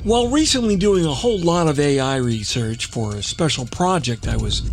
While recently doing a whole lot of AI research for a special project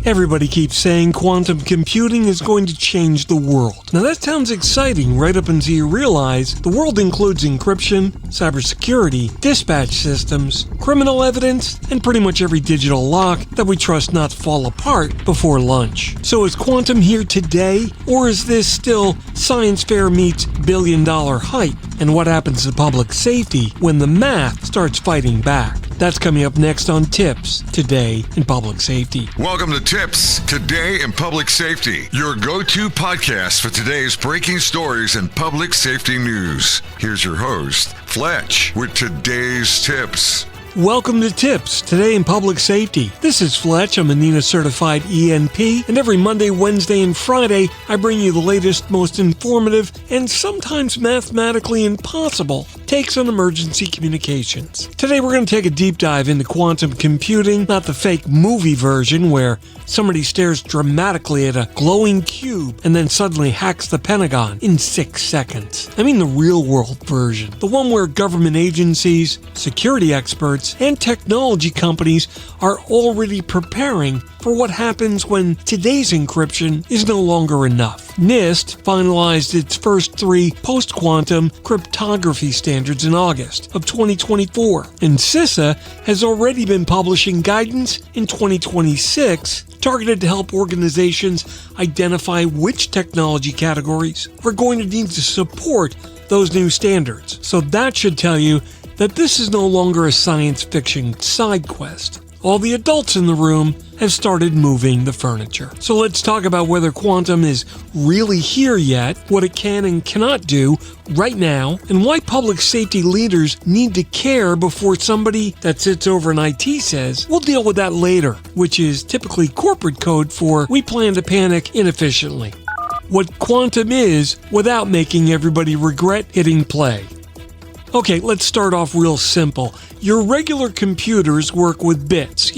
everybody keeps saying quantum computing is going to change the world. Now that sounds exciting right up until you realize the world includes encryption, cybersecurity, dispatch systems, criminal evidence, and pretty much every digital lock that we trust not to fall apart before lunch. So is quantum here today, or is this still science fair meets billion-dollar hype? And what happens to public safety when the math starts fighting back? That's coming up next on TiPS, Today in Public Safety. Welcome to TiPS, Today in Public Safety, your go-to podcast for today's breaking stories and public safety news. Here's your host, Fletch, with today's tips. Welcome to TiPS, Today in Public Safety. This is Fletch. I'm a NINA-certified ENP, and every Monday, Wednesday, and Friday, I bring you the latest, most informative, and sometimes mathematically impossible takes on emergency communications. Today, we're going to take a deep dive into quantum computing, not the fake movie version where somebody stares dramatically at a glowing cube and then suddenly hacks the Pentagon in 6 seconds. I mean the real-world version, the one where government agencies, security experts, and technology companies are already preparing for what happens when today's encryption is no longer enough. NIST finalized its first 3 post-quantum cryptography standards in August of 2024, and CISA has already been publishing guidance in 2026 targeted to help organizations identify which technology categories are going to need to support those new standards. So that should tell you that this is no longer a science fiction side quest. All the adults in the room have started moving the furniture. So let's talk about whether quantum is really here yet, what it can and cannot do right now, and why public safety leaders need to care before somebody that sits over in IT says, we'll deal with that later, which is typically corporate code for we plan to panic inefficiently. What quantum is without making everybody regret hitting play. Okay, let's start off real simple. Your regular computers work with bits,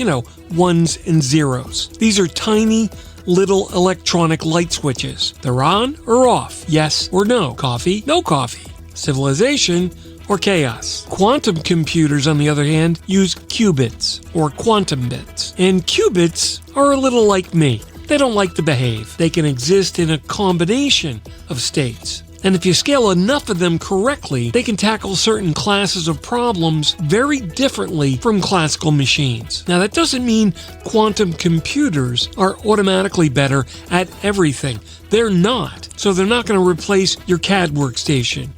ones and zeros. These are tiny, little electronic light switches. They're on or off, yes or no, coffee, no coffee, civilization or chaos. Quantum computers, on the other hand, use qubits or quantum bits. And qubits are a little like me. They don't like to behave. They can exist in a combination of states. And if you scale enough of them correctly, they can tackle certain classes of problems very differently from classical machines. Now, that doesn't mean quantum computers are automatically better at everything. They're not. So they're not going to replace your CAD workstation,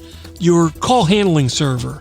your call handling server,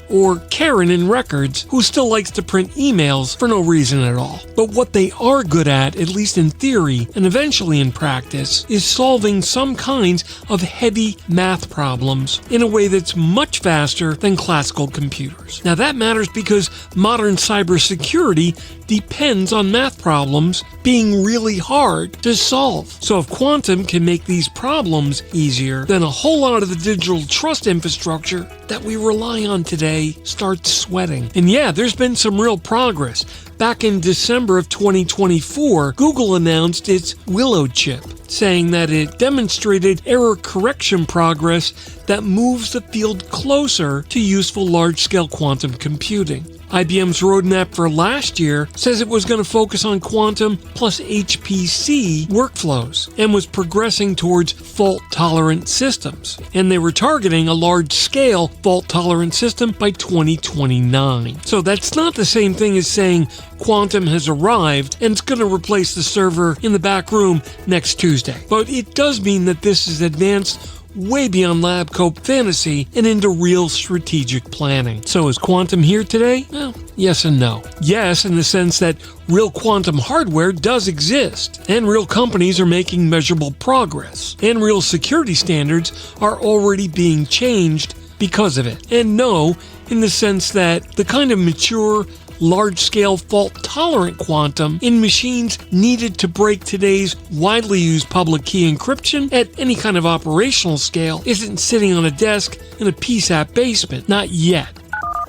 or Karen in records who still likes to print emails for no reason at all. But what they are good at least in theory and eventually in practice, is solving some kinds of heavy math problems in a way that's much faster than classical computers. Now that matters because modern cybersecurity depends on math problems being really hard to solve. So if quantum can make these problems easier, then a whole lot of the digital trust infrastructure that we rely on today starts sweating. And yeah, there's been some real progress. Back in December of 2024, Google announced its Willow chip, saying that it demonstrated error correction progress that moves the field closer to useful large-scale quantum computing. IBM's roadmap for last year says it was going to focus on quantum plus HPC workflows and was progressing towards fault-tolerant systems. And they were targeting a large-scale fault-tolerant system by 2029. So that's not the same thing as saying quantum has arrived and it's going to replace the server in the back room next Tuesday. But it does mean that this is advanced way beyond lab coat fantasy and into real strategic planning. So is quantum here today? Well, yes and no. Yes, in the sense that real quantum hardware does exist, and real companies are making measurable progress, and real security standards are already being changed because of it. And no, in the sense that the kind of mature, large-scale fault-tolerant quantum in machines needed to break today's widely used public key encryption at any kind of operational scale isn't sitting on a desk in a PSAP basement. Not yet.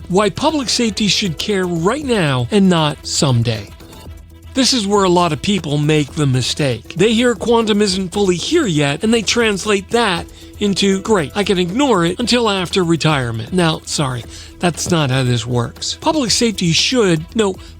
Why public safety should care right now and not someday. This is where a lot of people make the mistake. They hear quantum isn't fully here yet, and they translate that into, great, I can ignore it until after retirement. Now, sorry, that's not how this works. Public safety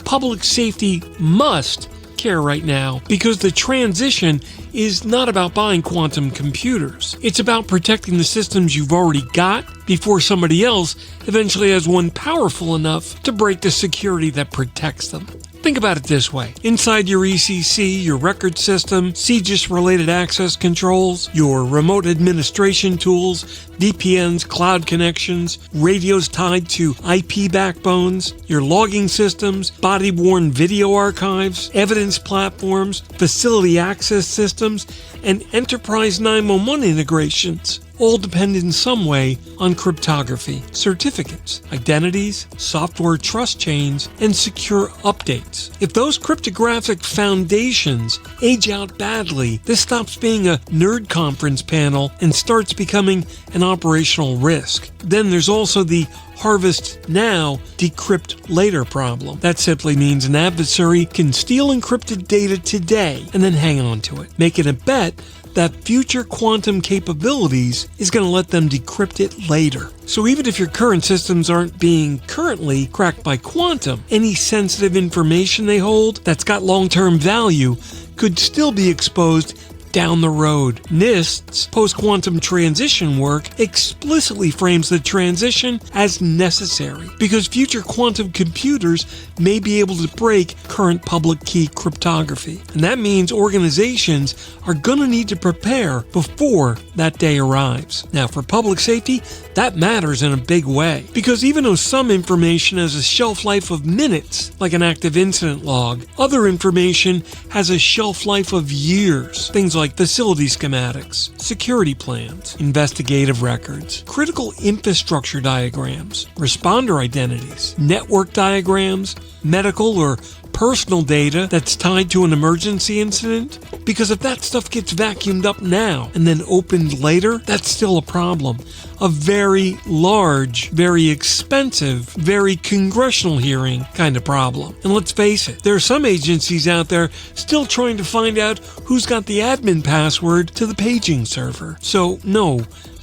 public safety must care right now because the transition is not about buying quantum computers. It's about protecting the systems you've already got before somebody else eventually has one powerful enough to break the security that protects them. Think about it this way. Inside your ECC, your record system, CGIS-related access controls, your remote administration tools, VPNs, cloud connections, radios tied to IP backbones, your logging systems, body-worn video archives, evidence platforms, facility access systems, and enterprise 911 integrations all depend in some way on cryptography, certificates, identities, software trust chains, and secure updates. If those cryptographic foundations age out badly, this stops being a nerd conference panel and starts becoming an operational risk. Then there's also the harvest now, decrypt later problem. That simply means an adversary can steal encrypted data today and then hang on to it, making a bet that future quantum capabilities is going to let them decrypt it later. So even if your current systems aren't being currently cracked by quantum, any sensitive information they hold that's got long-term value could still be exposed down the road. NIST's post-quantum transition work explicitly frames the transition as necessary because future quantum computers may be able to break current public key cryptography. And that means organizations are going to need to prepare before that day arrives. Now, for public safety, that matters in a big way because even though some information has a shelf life of minutes, like an active incident log, other information has a shelf life of years. Things like facility schematics, security plans, investigative records, critical infrastructure diagrams, responder identities, network diagrams, medical or personal data that's tied to an emergency incident. Because if that stuff gets vacuumed up now and then opened later, that's still a problem. A very large, very expensive, very congressional hearing kind of problem. And let's face it, there are some agencies out there still trying to find out who's got the admin password to the paging server. So no,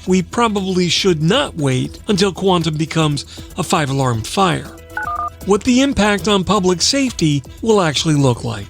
we probably should not wait until quantum becomes a 5-alarm fire. What the impact on public safety will actually look like.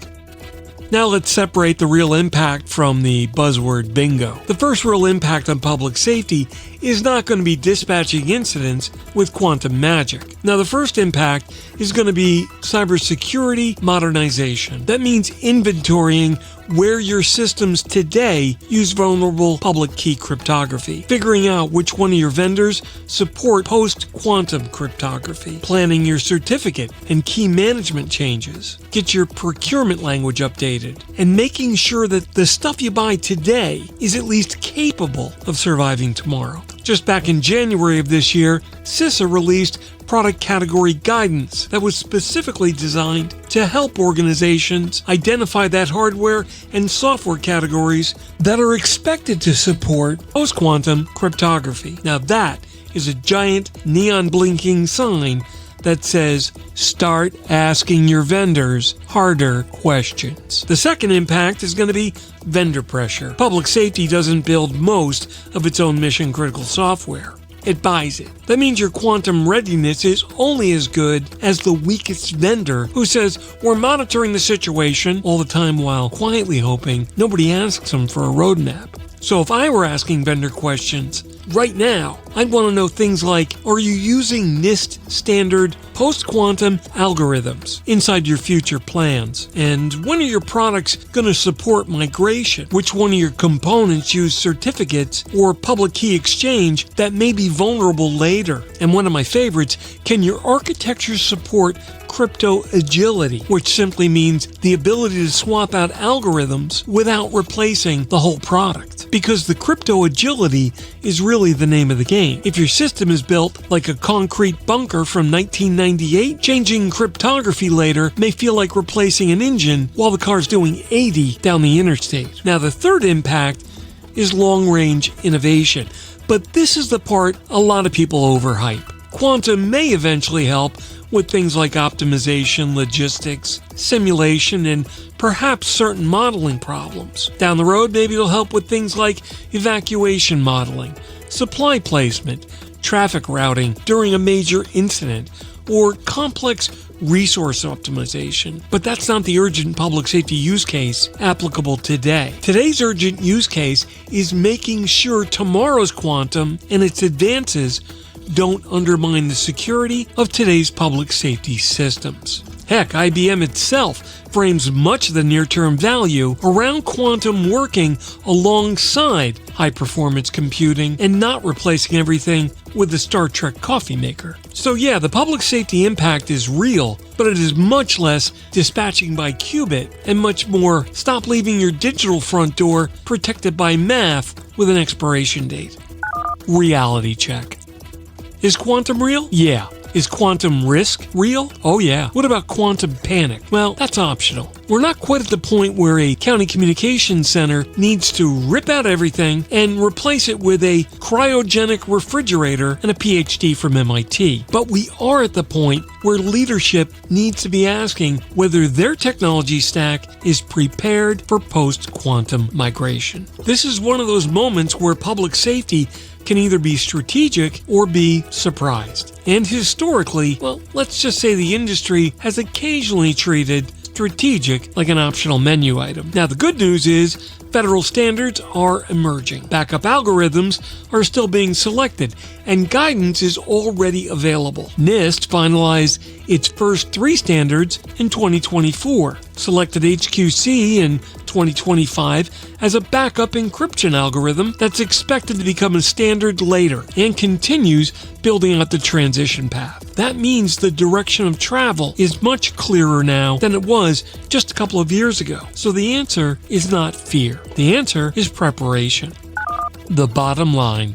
Now let's separate the real impact from the buzzword bingo. The first real impact on public safety is not going to be dispatching incidents with quantum magic. Now the first impact is going to be cybersecurity modernization. That means inventorying where your systems today use vulnerable public key cryptography, figuring out which one of your vendors support post-quantum cryptography, planning your certificate and key management changes, get your procurement language updated, and making sure that the stuff you buy today is at least capable of surviving tomorrow. Just back in January of this year, CISA released product category guidance that was specifically designed to help organizations identify that hardware and software categories that are expected to support post-quantum cryptography. Now that is a giant neon blinking sign that says, start asking your vendors harder questions. The second impact is going to be vendor pressure. Public safety doesn't build most of its own mission-critical software. It buys it. That means your quantum readiness is only as good as the weakest vendor who says, we're monitoring the situation all the time while quietly hoping nobody asks them for a roadmap. So if I were asking vendor questions right now, I'd want to know things like, are you using NIST standard post-quantum algorithms inside your future plans? And when are your products going to support migration? Which one of your components use certificates or public key exchange that may be vulnerable later? And one of my favorites, can your architecture support crypto agility, which simply means the ability to swap out algorithms without replacing the whole product? Because the crypto agility is really the name of the game. If your system is built like a concrete bunker from 1998, changing cryptography later may feel like replacing an engine while the car's doing 80 down the interstate. Now the third impact is long-range innovation, but this is the part a lot of people overhype. Quantum may eventually help with things like optimization, logistics, simulation, and perhaps certain modeling problems. Down the road, maybe it'll help with things like evacuation modeling, supply placement, traffic routing during a major incident, or complex resource optimization. But that's not the urgent public safety use case applicable today. Today's urgent use case is making sure tomorrow's quantum and its advances don't undermine the security of today's public safety systems. Heck, IBM itself frames much of the near-term value around quantum working alongside high-performance computing and not replacing everything with the Star Trek coffee maker. So yeah, the public safety impact is real, but it is much less dispatching by qubit and much more stop leaving your digital front door protected by math with an expiration date. Reality check. Is quantum real? Yeah. Is quantum risk real? Oh yeah. What about quantum panic? Well, that's optional. We're not quite at the point where a county communications center needs to rip out everything and replace it with a cryogenic refrigerator and a PhD from MIT. But we are at the point where leadership needs to be asking whether their technology stack is prepared for post-quantum migration. This is one of those moments where public safety can either be strategic or be surprised. And historically, well, let's just say the industry has occasionally treated strategic like an optional menu item. Now, the good news is federal standards are emerging. Backup algorithms are still being selected, and guidance is already available. NIST finalized its first 3 standards in 2024, selected HQC in 2025 as a backup encryption algorithm that's expected to become a standard later, and continues building out the transition path. That means the direction of travel is much clearer now than it was just a couple of years ago. So the answer is not fear. The answer is preparation. The bottom line.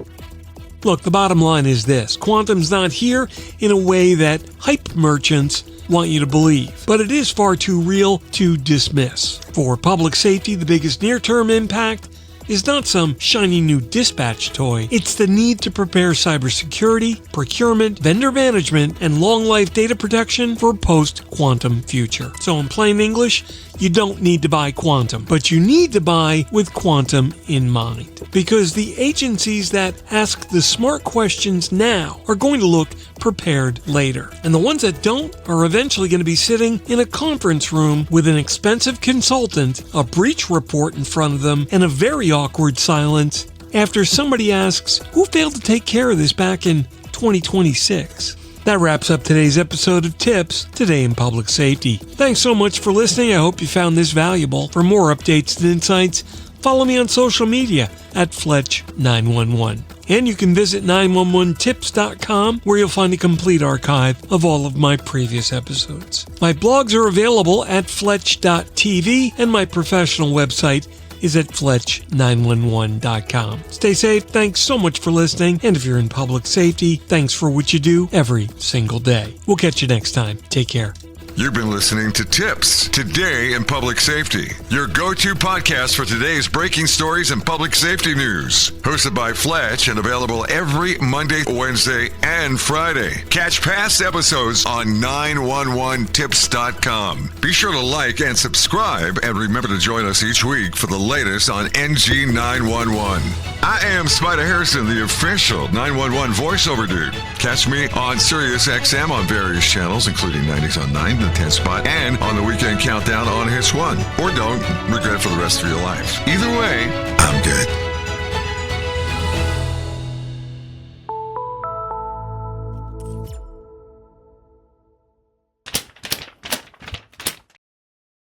Look, the bottom line is this. Quantum's not here in a way that hype merchants want you to believe, but it is far too real to dismiss. For public safety, the biggest near-term impact is not some shiny new dispatch toy. It's the need to prepare cybersecurity, procurement, vendor management, and long-life data protection for a post-quantum future. So in plain English, you don't need to buy quantum, but you need to buy with quantum in mind. Because the agencies that ask the smart questions now are going to look prepared later. And the ones that don't are eventually going to be sitting in a conference room with an expensive consultant, a breach report in front of them, and a very awkward silence after somebody asks, who failed to take care of this back in 2026? That wraps up today's episode of TiPS, Today in Public Safety. Thanks so much for listening. I hope you found this valuable. For more updates and insights, follow me on social media at Fletch911. And you can visit 911tips.com, where you'll find a complete archive of all of my previous episodes. My blogs are available at Fletch.tv, and my professional website is at Fletch911.com. Stay safe. Thanks so much for listening. And if you're in public safety, thanks for what you do every single day. We'll catch you next time. Take care. You've been listening to TiPS, Today in Public Safety, your go-to podcast for today's breaking stories and public safety news. Hosted by Fletch and available every Monday, Wednesday, and Friday. Catch past episodes on 911tips.com. Be sure to like and subscribe, and remember to join us each week for the latest on NG 911. I am Spider Harrison, the official 911 voiceover dude. Catch me on Sirius XM on various channels, including 90s on 9, the 10th spot, and on the Weekend Countdown on Hits 1. Or don't regret it for the rest of your life. Either way, I'm good.